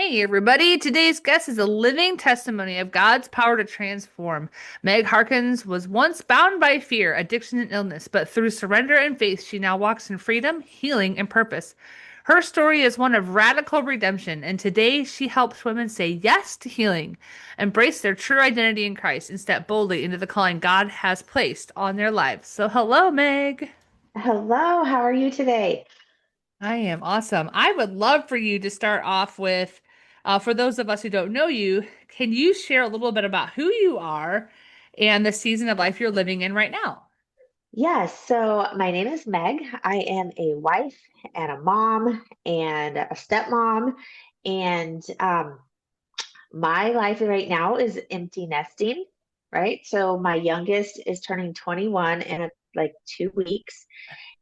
Hey, everybody. Today's guest is a living testimony of God's power to transform. Meg Harkins was once bound by fear, addiction, and illness, but through surrender and faith, she now walks in freedom, healing, and purpose. Her story is one of radical redemption, and today she helps women say yes to healing, embrace their true identity in Christ, and step boldly into the calling God has placed on their lives. So, hello, Meg. Hello, how are you today? I am awesome. I would love for you to start off with, for those of us who don't know you, can you share a little bit about who you are and the season of life you're living in right now? Yes, so my name is Meg. I am a wife and a mom and a stepmom. And my life right now is empty nesting, right? So my youngest is turning 21 in like 2 weeks.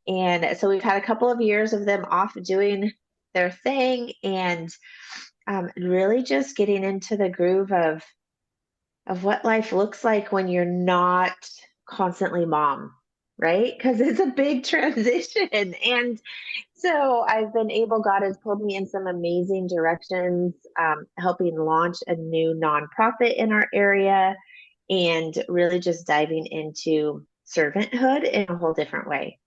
And so we've had a couple of years of them off doing their thing and really just getting into the groove of what life looks like when you're not constantly mom, right? Because it's a big transition. And so I've been able, God has pulled me in some amazing directions, helping launch a new nonprofit in our area and really just diving into servanthood in a whole different way.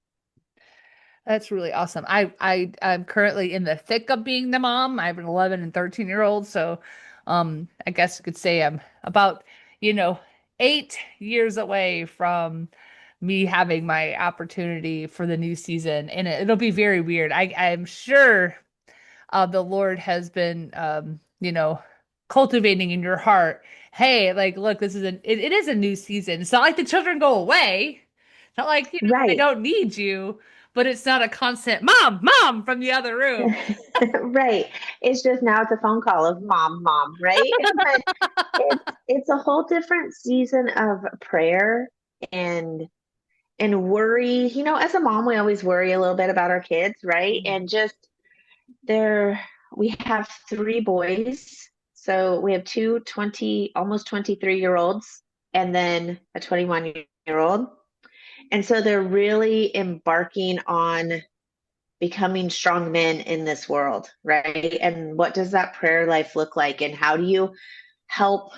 That's really awesome. I'm currently in the thick of being the mom. I have an 11 and 13-year-old, so I guess you could say I'm about, you know, 8 years away from me having my opportunity for the new season, and it'll be very weird. I'm sure the Lord has been, cultivating in your heart. Hey, like, look, it is a new season. It's not like the children go away. It's not like, they Right. don't need you, but it's not a constant mom, mom from the other room. Right. It's just now it's a phone call of mom, mom, right? But it's a whole different season of prayer and and worry. You know, as a mom, we always worry a little bit about our kids, right? Mhm. And just there we have three boys. So we have two 20, almost 23-year olds, and then a 21-year old. And so they're really embarking on becoming strong men in this world, right? And what does that prayer life look like? And how do you help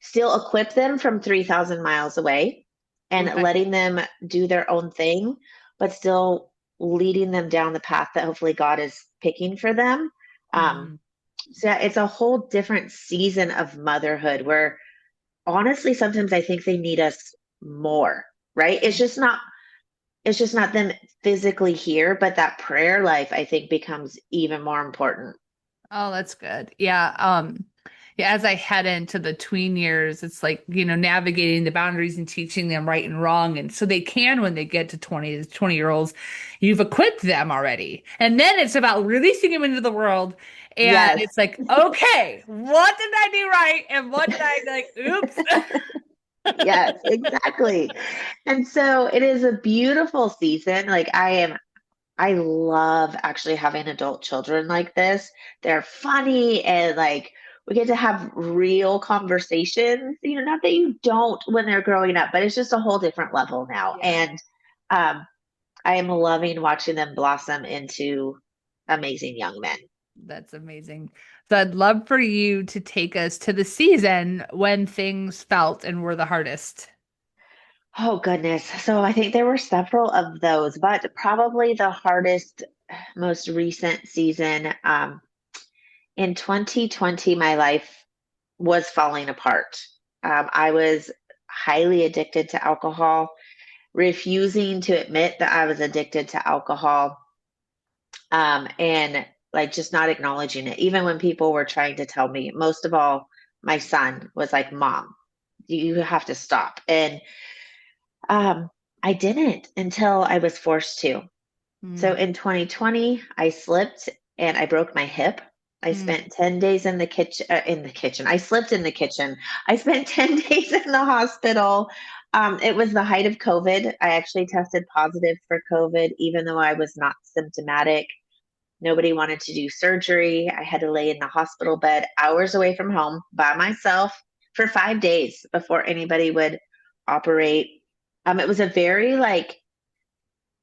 still equip them from 3,000 miles away and Right. letting them do their own thing, but still leading them down the path that hopefully God is picking for them? Um, Mhm. so yeah, it's a whole different season of motherhood where honestly, sometimes I think they need us more, right? It's just not them physically here, but that prayer life I think becomes even more important. Oh, that's good. Yeah. Yeah, as I head into the tween years, it's like, navigating the boundaries and teaching them right and wrong. And so they can, when they get to 20-20-year-olds, you've equipped them already. And then it's about releasing them into the world. And Yes. it's like, okay, what did I do right? And what did I like? Oops. Yes, exactly. And so it is a beautiful season. I love actually having adult children like this. They're funny and like we get to have real conversations, not that you don't when they're growing up, but it's just a whole different level now. Yeah. And um, I am loving watching them blossom into amazing young men. That's amazing. So I'd love for you to take us to the season when things felt and were the hardest. Oh, goodness. So I think there were several of those, but probably the hardest, most recent season. In 2020, my life was falling apart. I was highly addicted to alcohol, refusing to admit that I was addicted to alcohol, and like just not acknowledging it. Even when people were trying to tell me, most of all, my son was like, Mom, you have to stop. And um, I didn't until I was forced to. So Mm, in 2020, I slipped and I broke my hip. I mm, spent 10 days in the kitchen, in the kitchen. I slipped in the kitchen. I spent 10 days in the hospital. It was the height of COVID. I actually tested positive for COVID, even though I was not symptomatic. Nobody wanted to do surgery. I had to lay in the hospital bed hours away from home by myself for 5 days before anybody would operate. It was a very like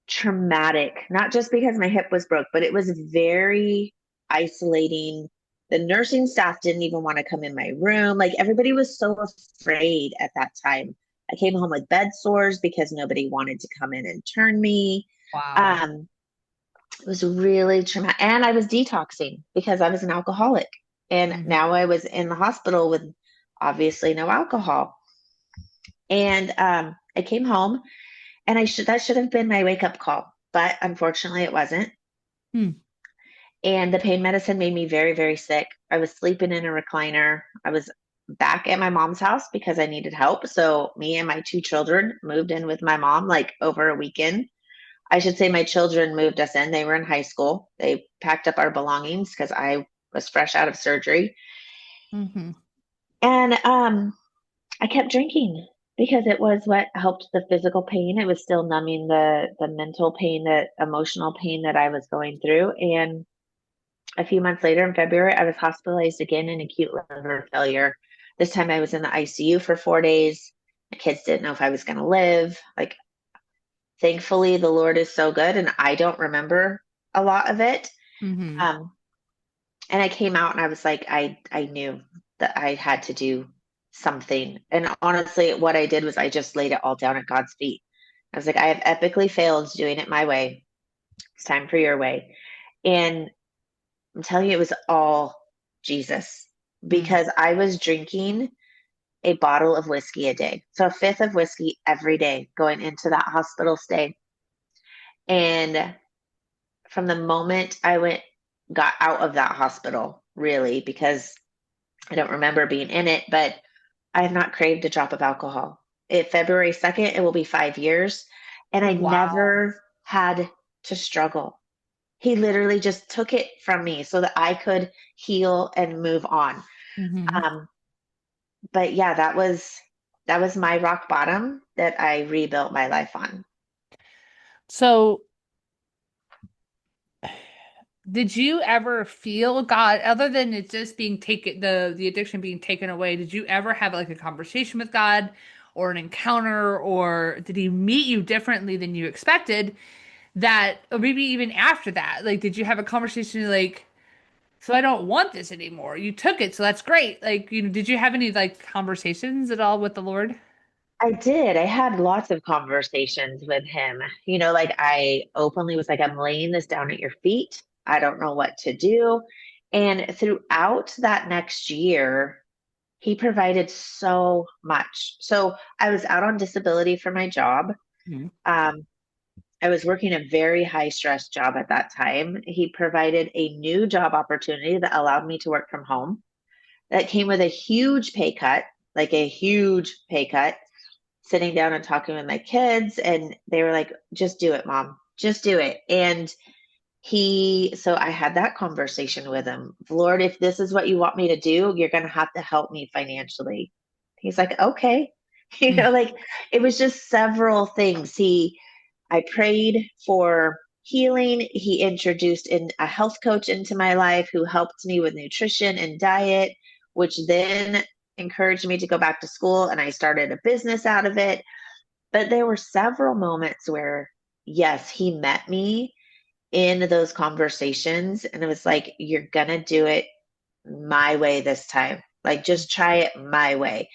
traumatic, not just because my hip was broke, but it was very isolating. The nursing staff didn't even want to come in my room. Like everybody was so afraid at that time. I came home with bed sores because nobody wanted to come in and turn me. Wow. Um, it was really traumatic. And I was detoxing because I was an alcoholic. And Hmm. now I was in the hospital with obviously no alcohol. And I came home and that should have been my wake up call, but unfortunately it wasn't. Hmm. And the pain medicine made me very, very sick. I was sleeping in a recliner. I was back at my mom's house because I needed help. So me and my two children moved in with my mom like over a weekend. I should say my children moved us in. They were in high school. They packed up our belongings because I was fresh out of surgery. Hmm. And I kept drinking because it was what helped the physical pain. It was still numbing the mental pain, the emotional pain that I was going through. And a few months later in February, I was hospitalized again in acute liver failure. This time I was in the ICU for 4 days. My kids didn't know if I was going to live. Like, thankfully, the Lord is so good, and I don't remember a lot of it. Hmm. Um, and I came out and I was like, I knew that I had to do something. And honestly, what I did was I just laid it all down at God's feet. I was like, I have epically failed doing it my way. It's time for your way. And I'm telling you, it was all Jesus Hmm. because I was drinking a bottle of whiskey a day. So a fifth of whiskey every day going into that hospital stay. And from the moment got out of that hospital, really, because I don't remember being in it, but I have not craved a drop of alcohol. February 2nd, it will be 5 years. And I Wow. never had to struggle. He literally just took it from me so that I could heal and move on. Hmm. Um, but yeah, that was my rock bottom that I rebuilt my life on. So, did you ever feel God, other than it just being taken, the addiction being taken away, did you ever have like a conversation with God or an encounter, or did he meet you differently than you expected that, or maybe even after that? Like, did you have a conversation like, so I don't want this anymore. You took it, so that's great. Like, did you have any like conversations at all with the Lord? I did. I had lots of conversations with him. Like I openly was like, I'm laying this down at your feet. I don't know what to do. And throughout that next year, he provided so much. So I was out on disability for my job. Mhm. Um, I was working a very high stress job at that time. He provided a new job opportunity that allowed me to work from home. That came with a huge pay cut, like a huge pay cut, sitting down and talking with my kids. And they were like, just do it, mom, just do it. And so I had that conversation with him. Lord, if this is what you want me to do, you're going to have to help me financially. He's like, okay. Mm. Like it was just several things. I prayed for healing. He introduced a health coach into my life who helped me with nutrition and diet, which then encouraged me to go back to school and I started a business out of it. But there were several moments where, yes, he met me in those conversations and it was like, you're going to do it my way this time. Like, just try it my way.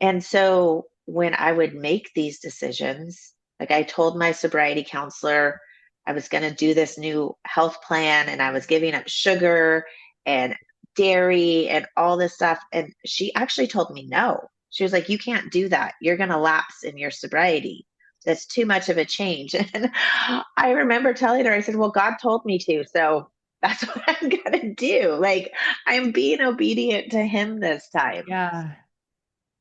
And so when I would make these decisions, like I told my sobriety counselor I was going to do this new health plan and I was giving up sugar and dairy and all this stuff. And she actually told me no. She was like, you can't do that. You're going to lapse in your sobriety. That's too much of a change. And I remember telling her, I said, well, God told me to. So that's what I'm going to do. Like, I'm being obedient to him this time. Yeah.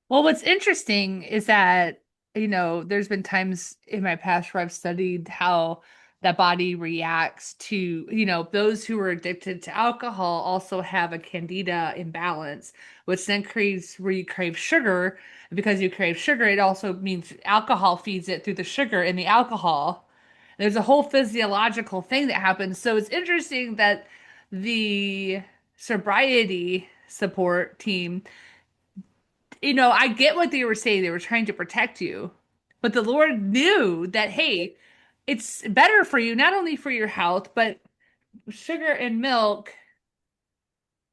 Well, what's interesting is that, there's been times in my past where I've studied how that body reacts to, those who are addicted to alcohol also have a candida imbalance, which then creates where you crave sugar. And because you crave sugar, it also means alcohol feeds it through the sugar in the alcohol. There's a whole physiological thing that happens. So it's interesting that the sobriety support team, I get what they were saying. They were trying to protect you. But the Lord knew that, hey, it's better for you, not only for your health, but sugar and milk.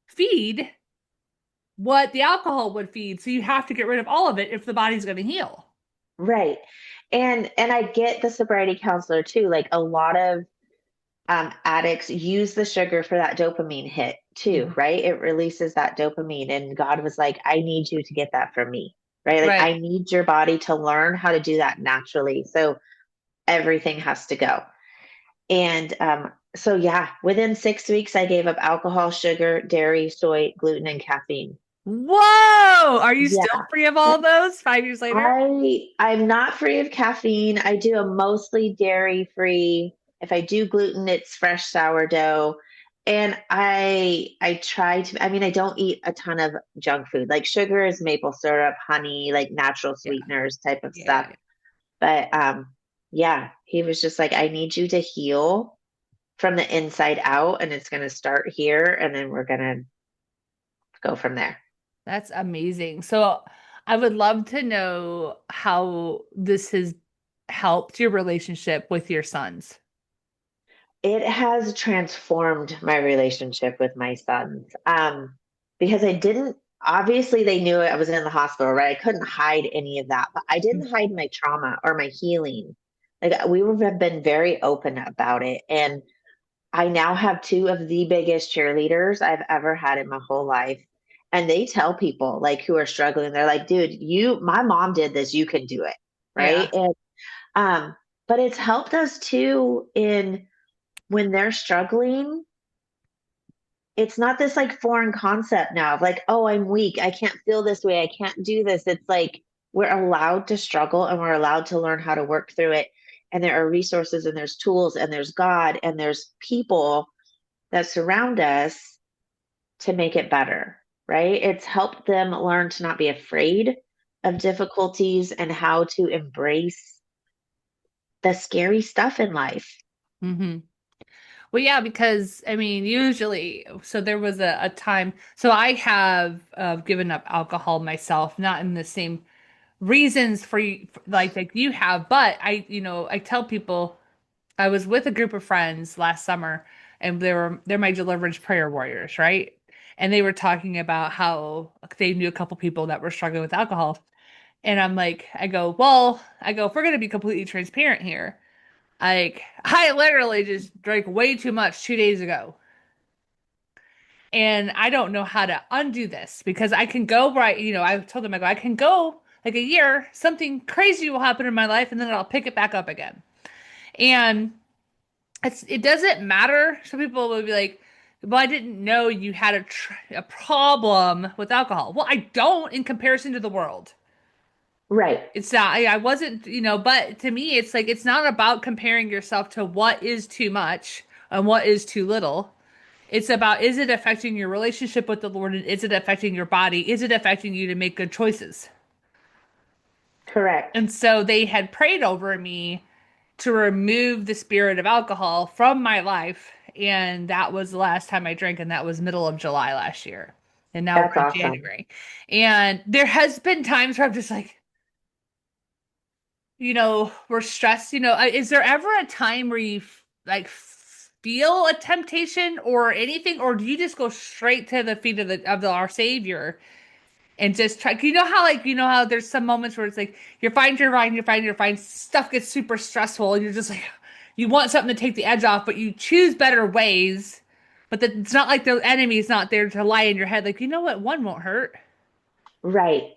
feed what the alcohol would feed. So you have to get rid of all of it if the body's going to heal. Right. And I get the sobriety counselor too. Like a lot of addicts use the sugar for that dopamine hit too, Mhm. right? It releases that dopamine. And God was like, I need you to get that from me, right? Like, Right. I need your body to learn how to do that naturally. So everything has to go. And so, yeah, within 6 weeks, I gave up alcohol, sugar, dairy, soy, gluten, and caffeine. Whoa! Are you still Yeah. free of all those 5 years later? I'm not free of caffeine. I do a mostly dairy free. If I do gluten, it's fresh sourdough. And I try to, I mean, I don't eat a ton of junk food. Like sugar is maple syrup, honey, like natural Yeah. sweeteners type of Yeah. stuff. But yeah, he was just like, I need you to heal from the inside out, and it's gonna start here, and then we're gonna go from there. That's amazing. So I would love to know how this has helped your relationship with your sons. It has transformed my relationship with my sons. Because I didn't, obviously, they knew I was in the hospital, right? I couldn't hide any of that, but I didn't hide my trauma or my healing. Like have been very open about it. And I now have two of the biggest cheerleaders I've ever had in my whole life. And they tell people like who are struggling, they're like, dude, my mom did this, you can do it. Right. Yeah. And, um, but it's helped us too in when they're struggling, it's not this like foreign concept now of like, oh, I'm weak. I can't feel this way. I can't do this. It's like we're allowed to struggle and we're allowed to learn how to work through it. And there are resources and there's tools and there's God and there's people that surround us to make it better, right? It's helped them learn to not be afraid of difficulties and how to embrace the scary stuff in life. Hmm. Well, yeah, because I mean, usually, so there was a time, so I have given up alcohol myself, not in the same reasons for you, like you have, but I tell people I was with a group of friends last summer, and they're my deliverance prayer warriors, right? And they were talking about how they knew a couple people that were struggling with alcohol, and I'm like, I go, if we're gonna be completely transparent here. Like, I literally just drank way too much 2 days ago. And I don't know how to undo this because I can go right, I told them, I can go like a year, something crazy will happen in my life, and then I'll pick it back up again. And it doesn't matter. Some people will be like, well, I didn't know you had a problem with alcohol. Well, I don't in comparison to the world. Right. It's not, I wasn't, but to me, it's like, it's not about comparing yourself to what is too much and what is too little. It's about, is it affecting your relationship with the Lord? And is it affecting your body? Is it affecting you to make good choices? Correct. And so they had prayed over me to remove the spirit of alcohol from my life. And that was the last time I drank, and that was middle of July last year. And now we're That's in awesome. January. And there has been times where I'm just like, we're stressed. Is there ever a time where you like feel a temptation or anything, or do you just go straight to the feet of our Savior and just try? You know how there's some moments where it's like you're fine, stuff gets super stressful, and you're just like you want something to take the edge off, but you choose better ways. But it's not like the enemy's not there to lie in your head, like, you know what, one won't hurt. Right.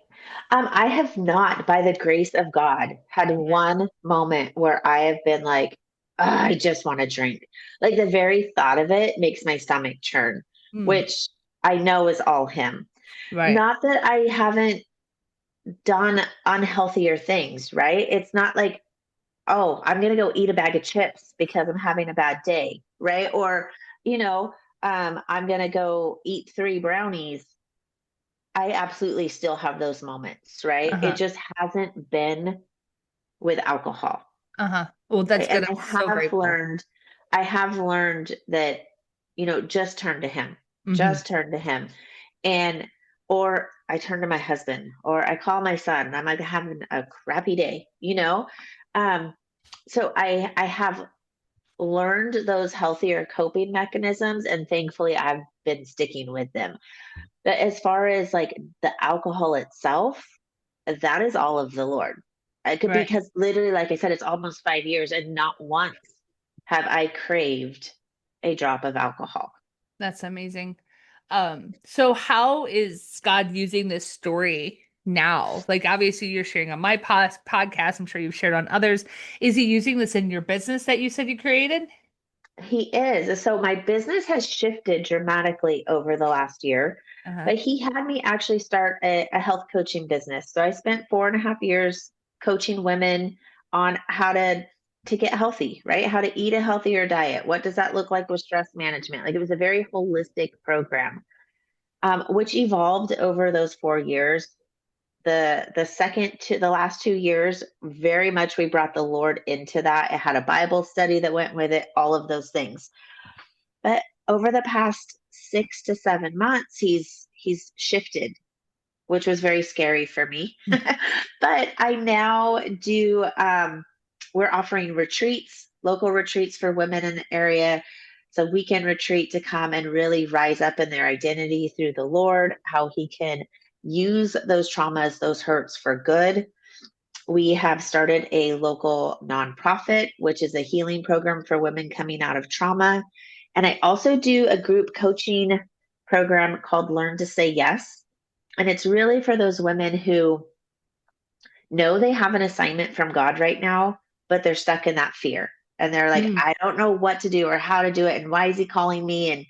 I have not, by the grace of God, had one moment where I have been like, "Ugh, I just want to drink." Like the very thought of it makes my stomach churn, Hmm. which I know is all him. Right. Not that I haven't done unhealthier things, right? It's not like, oh, I'm going to go eat a bag of chips because I'm having a bad day, right? Or, you know, I'm going to go eat three brownies. I absolutely still have those moments, right? It Uh-huh. just hasn't been with alcohol. Uh-huh. Well, that's Right? And good. I'm so grateful. I have learned that, just turn to him, Hmm. just turn to him. And, or I turn to my husband, or I call my son. I'm like having a crappy day. Um, so I have learned those healthier coping mechanisms, and thankfully I've been sticking with them. But as far as like the alcohol itself, that is all of the Lord. I could, Right. because literally, like I said, it's almost 5 years, and not once have I craved a drop of alcohol. That's amazing. So how is God using this story now? Like obviously you're sharing on my podcast. I'm sure you've shared on others. Is he using this in your business that you said you created? He is. So my business has shifted dramatically over the last year, Uh-huh. but he had me actually start a health coaching business. So I spent 4.5 years coaching women on how to get healthy, right? How to eat a healthier diet. What does that look like with stress management? Like, it was a very holistic program, which evolved over those 4 years. The second to the last 2 years, very much we brought the Lord into that. It had a Bible study that went with it, all of those things. But over the past 6 to 7 months, he's shifted, which was very scary for me. But I now do. We're offering retreats, local retreats for women in the area. It's a weekend retreat to come and really rise up in their identity through the Lord, how He can use those traumas, those hurts for good. We have started a local nonprofit, which is a healing program for women coming out of trauma. And I also do a group coaching program called Learn to Say Yes. And it's really for those women who know they have an assignment from God right now, but they're stuck in that fear. And they're like, Mm. I don't know what to do or how to do it. And why is he calling me? And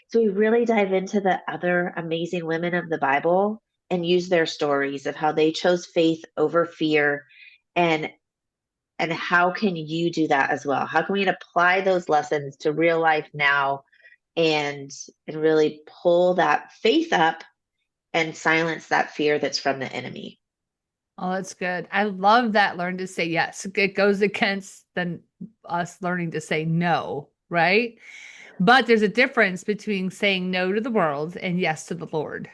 so we really dive into the other amazing women of the Bible and use their stories of how they chose faith over fear, and how can you do that as well? How can we apply those lessons to real life now, and really pull that faith up and silence that fear that's from the enemy? Oh, that's good. I love that learn to say yes. It goes against then us learning to say no, right? But there's a difference between saying no to the world and yes to the Lord.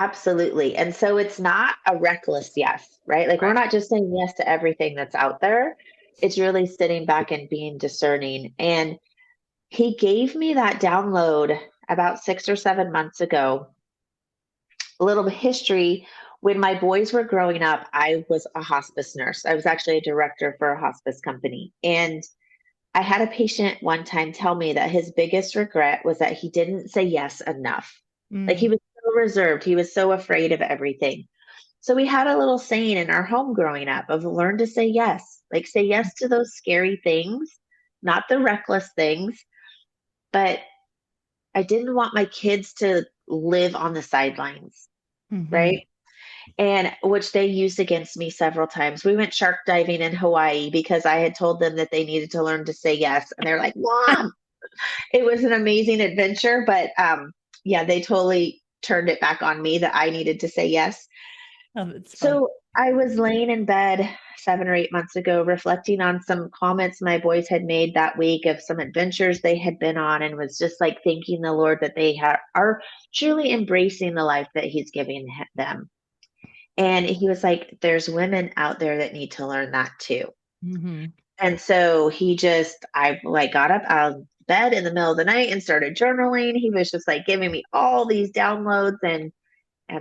Absolutely. And so it's not a reckless yes, right? Like, we're Right. not just saying yes to everything that's out there. It's really sitting back and being discerning. And he gave me that download about 6 or 7 months ago. A little history: when my boys were growing up, I was a hospice nurse. I was actually a director for a hospice company. And I had a patient one time tell me that his biggest regret was that he didn't say yes enough. Like, he Mm. was so reserved, he was so afraid of everything. So we had a little saying in our home growing up of learn to say yes. Like, say yes to those scary things, not the reckless things. But I didn't want my kids to live on the sidelines, Hmm. right? And which they used against me several times. We went shark diving in Hawaii because I had told them that they needed to learn to say yes. And they're like, Mom, it was an amazing adventure. But yeah, they totally turned it back on me that I needed to say yes. Oh, that's fun. So I was laying in bed 7 or 8 months ago, reflecting on some comments my boys had made that week of some adventures they had been on, and was just like thanking the Lord that they are truly embracing the life that He's giving them. And he was like, there's women out there that need to learn that too. Hmm. And so I like got up out of bed in the middle of the night and started journaling. He was just like giving me all these downloads, and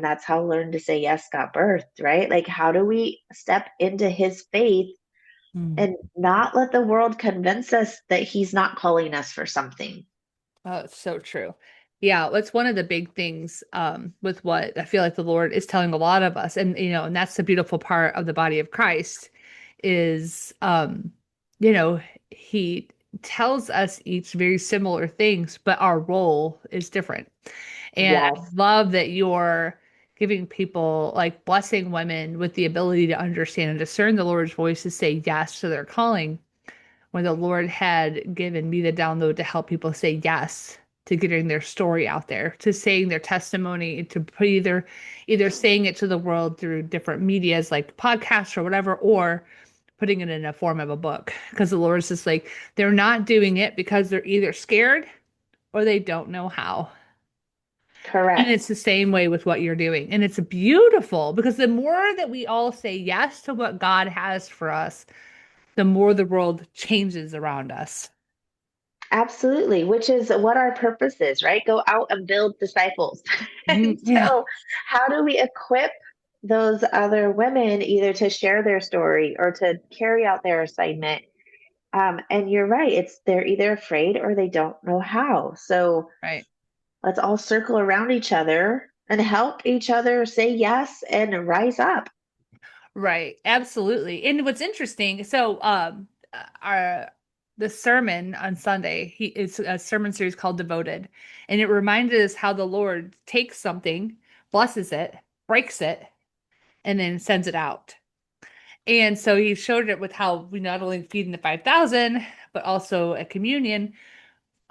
that's how Learn to Say Yes got birthed, right? Like, how do we step into his faith Mm. and not let the world convince us that he's not calling us for something? Oh, it's so true. Yeah, that's one of the big things with what I feel like the Lord is telling a lot of us. And and that's the beautiful part of the body of Christ is you know, he tells us each very similar things, but our role is different. And I Yes, love that you're giving people like blessing women with the ability to understand and discern the Lord's voice to say yes to their calling when the Lord had given me the download to help people say yes to getting their story out there, to saying their testimony, to put either saying it to the world through different medias like podcasts or whatever, or putting it in a form of a book. Because the Lord's just like, they're not doing it because they're either scared or they don't know how. And correct. it's the same way with what you're doing. And it's beautiful because the more that we all say yes to what God has for us, the more the world changes around us. Absolutely, which is what our purpose is, right? Go out and build disciples. And Mhm. Yeah. so, how do we equip those other women either to share their story or to carry out their assignment? And you're right, it's they're either afraid or they don't know how. So, Right. let's all circle around each other and help each other say yes and rise up. Right. Absolutely. And what's interesting, so our the sermon on Sunday, it's a sermon series called Devoted, and it reminded us how the Lord takes something, blesses it, breaks it, and then sends it out. And so he showed it with how we not only feeding the 5,000, but also at communion,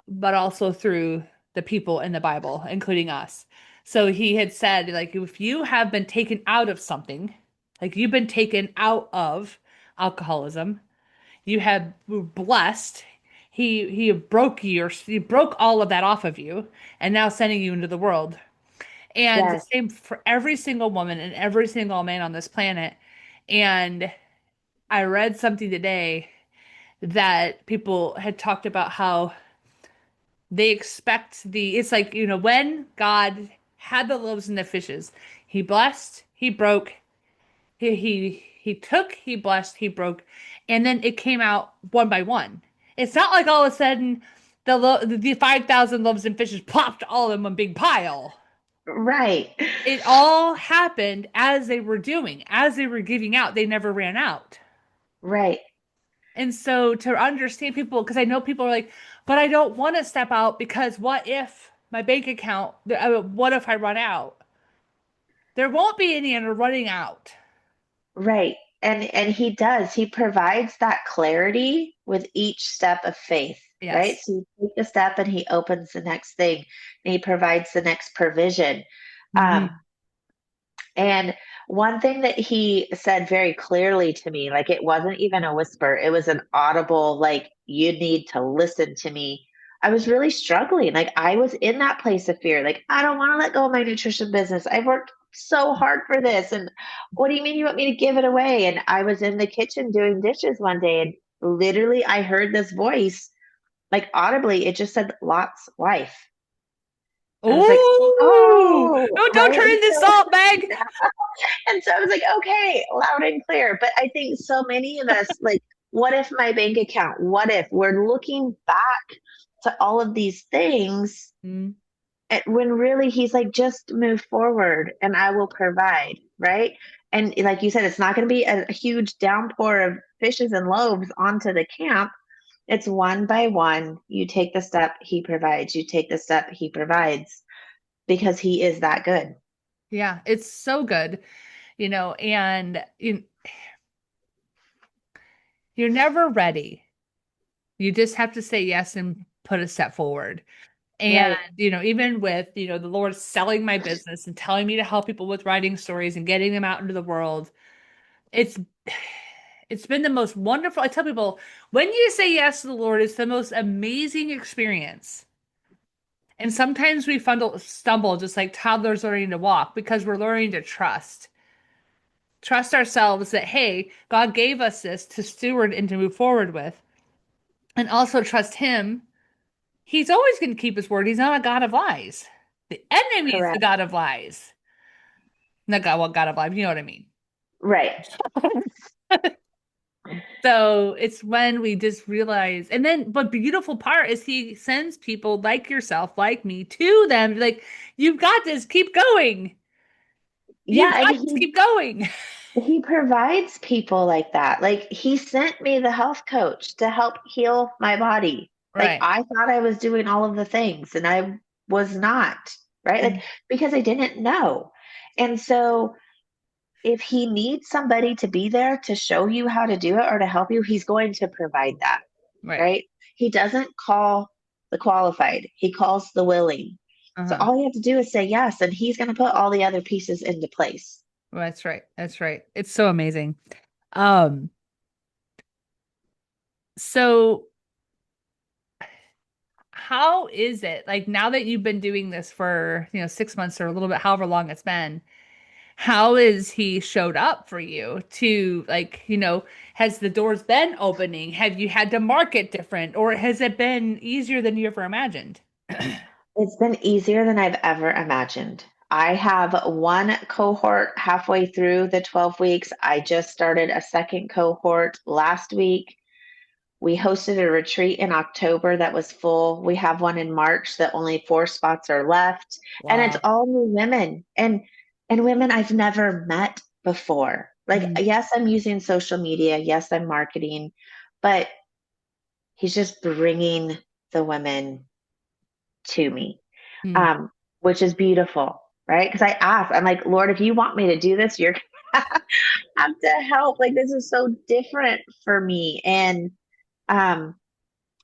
but also through the people in the Bible, including us. So he had said, like, if you have been taken out of something, like you've been taken out of alcoholism, you have were blessed. He broke all of that off of you, and now sending you into the world. And the Yes, same for every single woman and every single man on this planet. And I read something today that people had talked about how they expect it's like, when God had the loaves and the fishes, he blessed, he broke, he took, he blessed, he broke, and then it came out one by one. It's not like all of a sudden the 5,000 loaves and fishes plopped all in one big pile. right, It all happened as they were doing, as they were giving out, they never ran out. right, And so to understand people, because I know people are like, but I don't want to step out because what if my bank account, what if I run out? There won't be any and running out. right. And he does. He provides that clarity with each step of faith, right? Yes. So you take the step and he opens the next thing and he provides the next provision. Um, Hmm. And one thing that he said very clearly to me, like it wasn't even a whisper, it was an audible, like, you need to listen to me. I was really struggling. Like I was in that place of fear. Like, I don't want to let go of my nutrition business. I've worked so hard for this. And what do you mean you want me to give it away? And I was in the kitchen doing dishes one day and literally I heard this voice, like audibly, it just said Lot's wife. I was like, Ooh, oh, no, don't right. turn this salt, Meg. And so I was like, okay, loud and clear. But I think so many of us, like, what if my bank account? What if we're looking back to all of these things Mm, when really he's like, just move forward and I will provide, right? And like you said, it's not going to be a huge downpour of fishes and loaves onto the camp. It's one by one. You take the step, he provides. You take the step, he provides because he is that good. yeah, it's so good, and you're never ready. You just have to say yes and put a step forward. And, Right. even with, the Lord selling my business and telling me to help people with writing stories and getting them out into the world, it's it's been the most wonderful. I tell people, when you say yes to the Lord, it's the most amazing experience. And sometimes we stumble just like toddlers learning to walk because we're learning to trust. Trust ourselves that, hey, God gave us this to steward and to move forward with. And also trust Him. He's always going to keep His word. He's not a God of lies. The enemy is the Correct. God of lies. Not God, what God of life, you know what I mean. Right. So it's when we just realize, and then, but beautiful part is he sends people like yourself, like me, to them. Like, you've got this, keep going. You've Yeah, and got this, keep going. he provides people like that. Like he sent me the health coach to help heal my body. Like Right. I thought I was doing all of the things and I was not, right? Like because I didn't know. And so if he needs somebody to be there to show you how to do it or to help you, he's going to provide that, Right. right? He doesn't call the qualified. He calls the willing. So Uh-huh. all you have to do is say yes and he's going to put all the other pieces into place. Well, that's right. That's right. It's so amazing. Um, so how is it like now that you've been doing this for, 6 months or a little bit, however long it's been? how has he showed up for you to like, has the doors been opening? Have you had to market different, or has it been easier than you ever imagined? It's been easier than I've ever imagined. I have one cohort halfway through the 12 weeks. I just started a second cohort last week. We hosted a retreat in October that was full. We have one in March that only 4 spots are left. And it's Wow. all new women and women I've never met before. Like, Mm, yes, I'm using social media. Yes, I'm marketing, but he's just bringing the women to me, mm. um, which is beautiful, right? Because I asked, I'm like, Lord, if you want me to do this, you're gonna have to help. Like, this is so different for me. And um,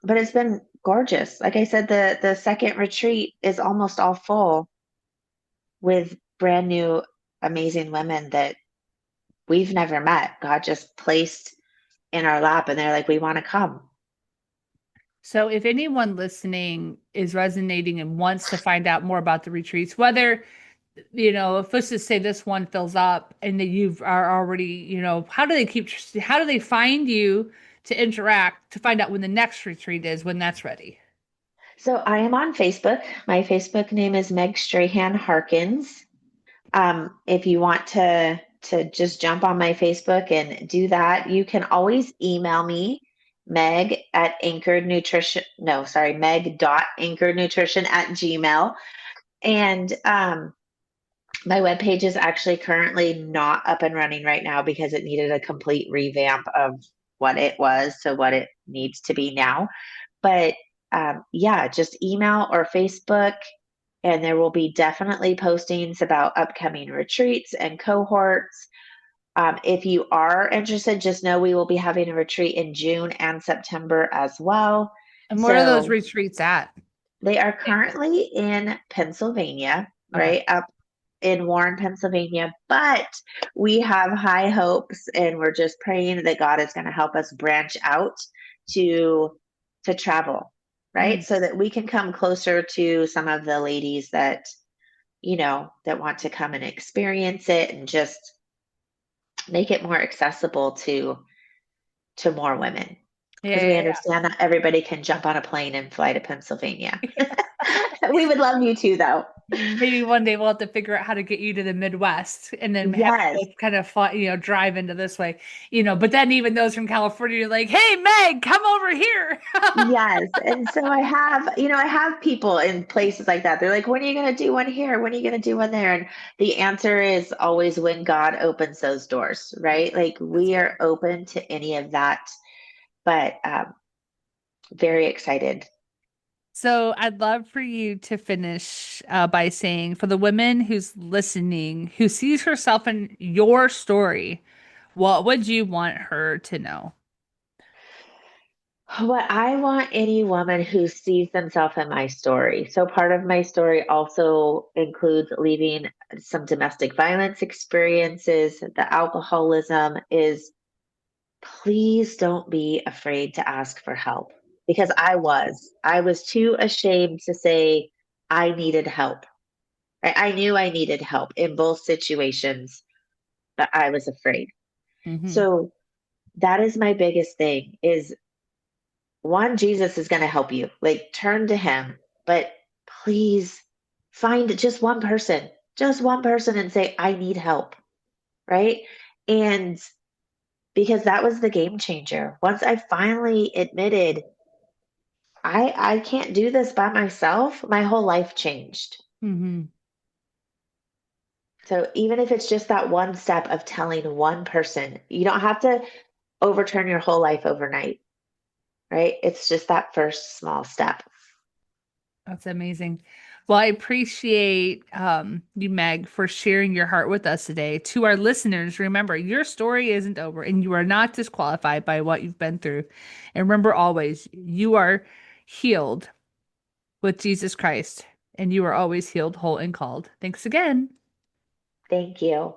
but it's been gorgeous. Like I said, the second retreat is almost all full with brand new, amazing women that we've never met. God just placed in our lap, and they're like, we want to come. So if anyone listening is resonating and wants to find out more about the retreats, whether, if let's just say this one fills up and that you are already, how do they find you to interact to find out when the next retreat is, when that's ready? So I am on Facebook. My Facebook name is Meg Harkins. If you want to just jump on my Facebook and do that, you can always email me, Meg at anchored nutrition. No, sorry, Meg dot anchored nutrition at Gmail. And my webpage is actually currently not up and running right now because it needed a complete revamp of what it was to what it needs to be now. But yeah, just email or Facebook, and there will be definitely postings about upcoming retreats and cohorts. If you are interested, just know we will be having a retreat in June and September as well. And where are those So retreats at? they are currently in Pennsylvania, Okay. right up in Warren, Pennsylvania, but we have high hopes and we're just praying that God is going to help us branch out to travel, right? Mm. So that we can come closer to some of the ladies that, that want to come and experience it and just make it more accessible to more women. Yeah, Because we yeah, understand not everybody can jump on a plane and fly to Pennsylvania. yeah. We would love you to, though. Maybe one day we'll have to figure out how to get you to the Midwest and then have you Yes, both kind of fly, drive into this way, but then even those from California are like, hey, Meg, come over here. yes. And so I have people in places like that. They're like, when are you going to do one here? When are you going to do one there? And the answer is always when God opens those doors, right? Like That's we good. are open to any of that, but very excited. So I'd love for you to finish by saying, for the women who's listening, who sees herself in your story, what would you want her to know? What I want any woman who sees themselves in my story. So part of my story also includes leaving some domestic violence experiences, the alcoholism is please don't be afraid to ask for help because I was too ashamed to say I needed help. I knew I needed help in both situations, but I was afraid. Hmm. So that is my biggest thing is one, Jesus is going to help you. Like turn to him, but please find just one person and say, I need help. Right. And because that was the game changer. Once I finally admitted, I can't do this by myself, my whole life changed. Hmm. So even if it's just that one step of telling one person, you don't have to overturn your whole life overnight, right? It's just that first small step. That's amazing. Well, I appreciate you, Meg, for sharing your heart with us today. To our listeners, remember, your story isn't over and you are not disqualified by what you've been through. And remember always, you are healed with Jesus Christ and you are always healed, whole, and called. Thanks again. Thank you.